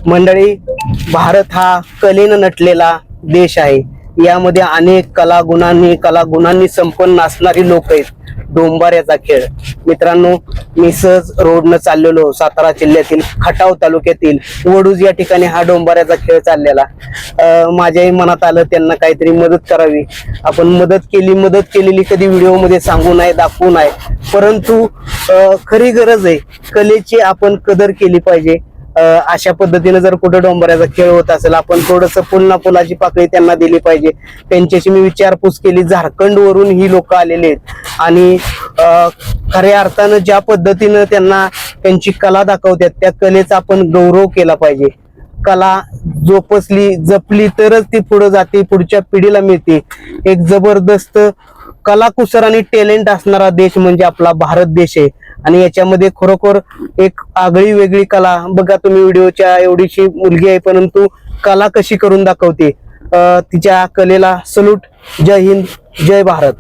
मंडळी, भारत हा कलेनं नटलेला देश आहे. यामध्ये अनेक कलागुणांनी संपन्न असणारी लोक आहेत. डोंबाऱ्याचा खेळ मित्रांनो, मी सहज रोडनं चाललेलो सातारा जिल्ह्यातील खटाव तालुक्यातील वडूज या ठिकाणी हा डोंबाऱ्याचा खेळ चाललेला. माझ्याही मनात आलं त्यांना काहीतरी मदत करावी. आपण मदत केलेली कधी व्हिडिओ मध्ये सांगू नये, दाखवू नये, परंतु खरी गरज आहे कलेची, आपण कदर केली पाहिजे. अशा पद्धतीने जर कुठे डोंबऱ्याचा खेळ होत असेल, आपण थोडस फुलाची पाकळी त्यांना दिली पाहिजे. त्यांच्याशी मी विचारपूस केली. झारखंड वरून ही लोक आलेले आहेत आणि खऱ्या अर्थानं ज्या पद्धतीनं त्यांना त्यांची कला दाखवतात त्या कलेचा आपण गौरव केला पाहिजे. कला जपली तरच ती पुढे जाते, पुढच्या पिढीला मिळते. एक जबरदस्त कलाकुसर आणि टॅलेंट असणारा देश म्हणजे आपला भारत देश आहे. आणि याच्यामध्ये खरोखर एक आगळी वेगळी कला बघा तुम्ही. व्हिडिओच्या एवढीशी मुलगी आहे परंतु कला कशी करून दाखवते. तिच्या कलेला सल्यूट. जय हिंद, जय भारत.